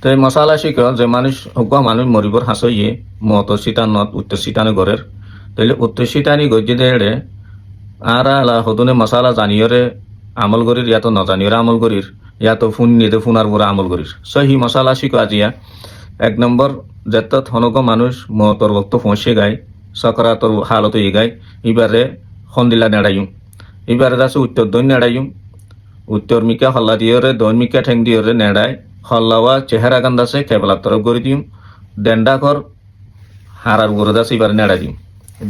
তো এই মশালা শিখ যে মানুষ হকুয়া মানুষ মরিবর হাসইয়ে মত সিটানত উত্তর সিটানি গড়ের তাইলে উত্তর সিটানি গজ্জি দেড়ে আর আলা হদুনে মশালা জানিয়রে আমল করির ইয়াতো নজানিয়রে আমল করির ইয়াতো ফোন নিয়ে ফোনার পরে আমল করির সহি মশালা শিখ আজিয়া 1 নম্বর যেত হনক মানুষ মতর বক্ত পৌঁছে গায় সকারাতর হালত ই গায় এবারে সন্দিলা নেড়াইম এবারে আছে উত্তর দৈন নেড়াইম উত্তর মিকা হল্লা দিয়রে দৈন মিকা ঠেং দিয়রে নেড়ায় হল্লাওয়া চেহারা গান্দাছে কেবলা তরফ করে দিম ডেন্ডা কর হারার গরু দাস এবার নেড়া দিম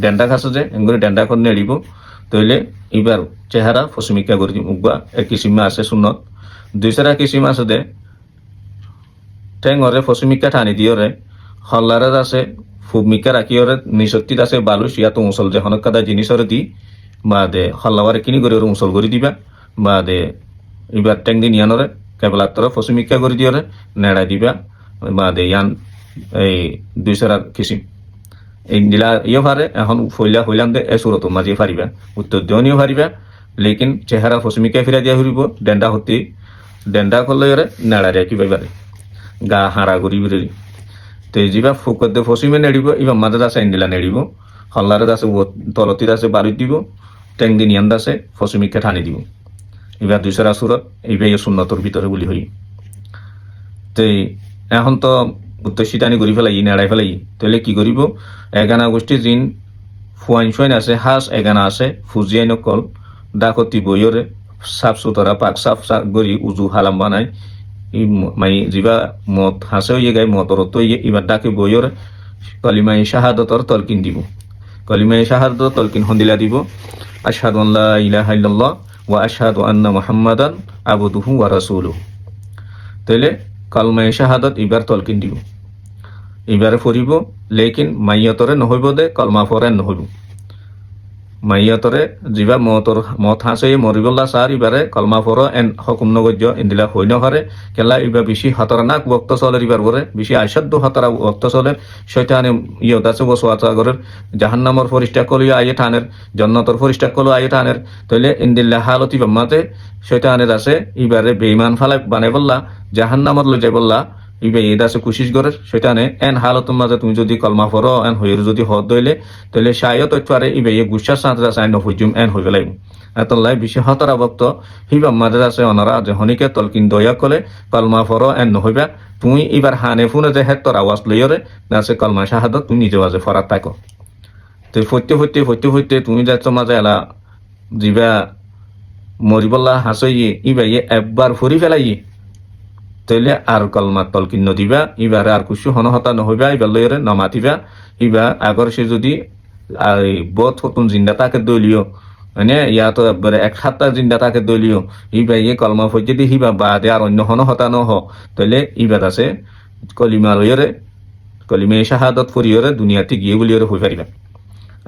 ডেন্ডা খাসে যে এগুলো ডেন্ডা কর নেড়িব তৈলে এবার চেহারা ফসমিকা করে দিম উগবা এক কিসিমা আছে সুন্নত দুইসারা কিসিম আছে দে ঠেঙরে ফসমিকা ঠানি দিয়রে হল্লারে আছে ফুবমিকা রাখিয়রে নিশক্তিত আছে বালু সিয়া তো মুসল যে হনকাদা জিনিসরে দি বা দে হল্লাওয়ারে কিনি করে মুসল করে দিবা বা দে এবার টেং দি নিয়ানরে কেবল আত্মরা ফসমিকা করে দিয়রে নেড়াই দিবা বা দে ইয়ান এই দুইসারা কিসিম এই নীলা ইয়ে পারে এখন ফইলা হইলাম দে এ সুরত মাঝে পারিবা উত্তর দিও পারিবা লেকিন চেহারা ফসমিকা ফিরা দিয়া হইব ডেন্ডা হতি ডেন্ডা করলে নেড়া রে কি পাইবারে গা হারা করি বেরি তো যা ফুকর দিয়ে ফসিমে নেড়িব এবার মাঝে আছে ইন্দিলা নেড়িব হল্লারে আছে তলতির আছে বাড়ি দিব টেং দিন ইয়ান আছে ফসিমিকে ঠানি দিব এবার দুইশরা সুরত এইবার সুন্নতর ভিতরে বলি হই তো এখন তো উত্তর সিটানি করি ফেলাই নেড়াই ফেলাই তাহলে কি করিব এগানা গোষ্ঠী জিন ফুয়াইন ফুয়াইন আছে হাঁস এগানা আছে ফুজিয়াই নকল ডাকতি বইরে সাফ সুতরা পাক সাফ সাফ করি উজু হালাম বানাই মাই যিবা মত হাসে হয়ে গাই মতরত এবার ডাকে বইয়ের কলিমাই শাহাদতর তলকিন দিব কলিমাই শাহাদত তলকিন হন্দিলা দিব আশহাদু আল্লা ইলাহা ইল্লাল্লাহ ওয়া আশহাদু আন্না মুহাম্মাদান আবদুহু ওয়া রাসূলুহু তাইলে কলমাই শাহাদত এবার তলকিন দিব এবারে ফরিব লেকিন মাইয়তরে নহইব দে কলমা ফরে নহইব মাইয়াতরে যিবা মত হাসে মরিবল্লা সার ইবারে কলমা ফর এন হকুম নগজ্য ইন্দিলা হই নহারে কেলা ইবা বেশি হতরানাক বক্ত চলের ইবার বরে বেশি আসাধ্য হতরা বক্ত চলের শৈতানে ইয়ত আছে বসওয়াতা গরের জাহান্নামর ফরিস্তা কলিও আইয়ে ঠানের জন্নতর ফরিস্তা কলিও আইয়ে ঠানের তইলে ইন্দিল্লা হালতি বাম্মাতে শৈতানের আছে ইবারে বেঈমান ফালাই বানাই বললা জাহান্নামর লই যাই বললা ইবে এদ আছে কুশিস গরের সেটানে এন হালতের মাঝে তুমি যদি কলমা পড়ো এন হইর যদি হদ দইলে তাহলে শায়ত পারে ইবে এ গুসার সাঁতরা চাই নফুজুম এন হইবে লাগবে এতলাই বেশি হতরা ভক্ত হিবা মাঝে আছে অনারা যে হনিকে তলকিন দয়া কলে কলমা পড়ো এন নহইবা তুমি এবার হানে ফুনে যে হেত্তর আওয়াজ লইরে আছে কলমা শাহাদত তুমি নিজে আজে ফরাত থাকো তো ফইতে তুমি যাচ্ছ মাঝে এলা যিবা মরিবল্লা হাসই ইবা একবার ফুরি ফেলাই তাইলে আর কলমা তলকিন নদিবা এবার আর কিছু হনহতা নহইবা এবার লইরে নমাতিবা ইবা আগর সে যদি বোধ হতুন জিন্দা তাকে দলীয় মানে ইয়াতো একবারে 1 সপ্তাহ জিন্দা তাকে দলীয় ইবা কলমা ফইতে দি হিবা বাদে আর অন্য হনহতা নহ তাইলে ইবাদ আছে কলিমা লইরে কলিমে শাহাদত ফরিয়রে দুনিয়াতে গিয়ে বলিয়রে হই পারিবা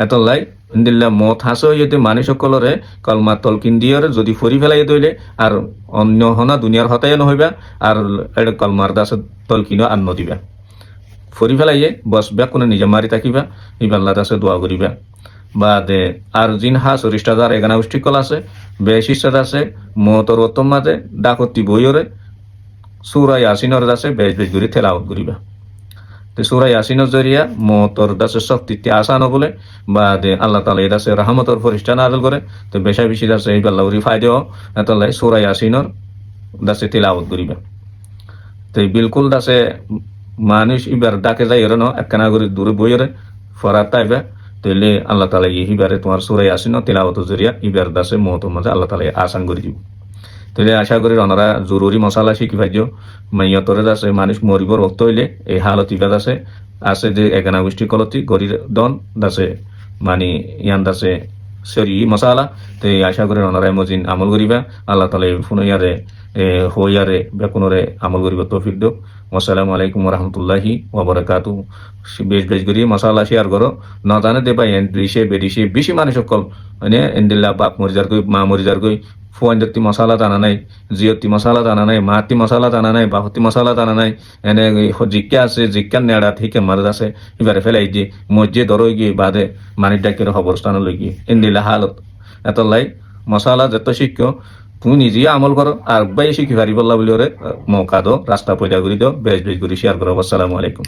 এতলাই ইন্দিল্লা মত হাসো ইয়েতে মানুষ সকলরে কলমা তলকিন দিয়রে যদি ফরি ফেলাই দইলে আর অন্য হনা দুনিয়ার হতাই নহইবা আর এটা কলমার দাস তলকিনও আর নদিবা ফরি ফেলাইয়ে বসবা কোনো নিজে মারি থাকিবা ইবাল্লা দাসে দোয়া করিবা বা দে আর জিন হাস রিষ্টাদার এগানা গোষ্ঠী কল আছে বেশিষ্টাদ আছে মতর উত্তম মাঝে ডাকতি বইয়রে সুরা ইয়াসিনর দাসে বেশ বেশ করে তেলাওয়াত করিবা তো সূরা ইয়াসিনের জরিয়া মতর দাসে শক্তিতে আসানো বলে বা দে আল্লাহ তাআলা এই দাসে রহমতর ফেরেশতা নাযিল করে তো বেশা বেশি দাসে এই আল্লাহর ফায়দা এতলাই সূরা ইয়াসিনের দাসে তেলাওয়াত করিবা তো বিলকুল দাসে মানুষ ইবার ডাকে যাই এরনো একখানা করে দূরে বইরে ফরাত তাইবা তাইলে আল্লাহ তাআলা ইবারে তোমার সূরা ইয়াসিনের তেলাওয়াতের জরিয়া ইবার দাসে মত মাঝে আল্লাহ তাআলা আসান করে দিব তাহলে আশা করি ওনারা জরুরি মশালা শিখি ভাজ্য মাইয়তরে আছে মানুষ মরিবর রক্ত হইলে এই হালত ইবাদ আছে যে এগানা গোষ্ঠী কলতি গরির দন দাসে মানে ইয়ান দাসে সরি মশালা তো আশা করি ওনারা মজিন আমল করিবা আল্লাহ তাআলা ফুনইয়ারে হইয়ারে বেকুনরে আমল করিবা তৌফিক দাও আসসালামু আলাইকুম ওয়া রাহমাতুল্লাহি ওয়া বারাকাতুহু বেশ বেশ করি মশালা শেয়ার করো না জানে দেবা এন্ড্রিশে বেরিশে বেশি মানুষ সকল মানে ইন্দিল্লা বাপ মরিজার কই মা মরিজার কই ফুয়াইন্দতি মশালা জানা নাই জিয়তি মশালা জানা নাই মাতি মশালা জানা নাই বাহতি মশালা জানা নাই এনে জিজ্ঞা আছে জিজ্ঞার নেড়া থেকে মারদ আছে এবারে ফেলাই দিয়ে মসজিদ ধরই গিয়ে বাদে মানির ডাকের খবরস্থান লই গিয়ে ইন্দিল্লা হালত এত লাই মশালা যত শিক্ষ তুমি নিজে আমল করো আর বাই শিখি পারি বললা বলি ওরে মৌকা দো রাস্তা পয়দা করে দাও বেশ বেশ করে শেয়ার করো। আসসালামু আলাইকুম।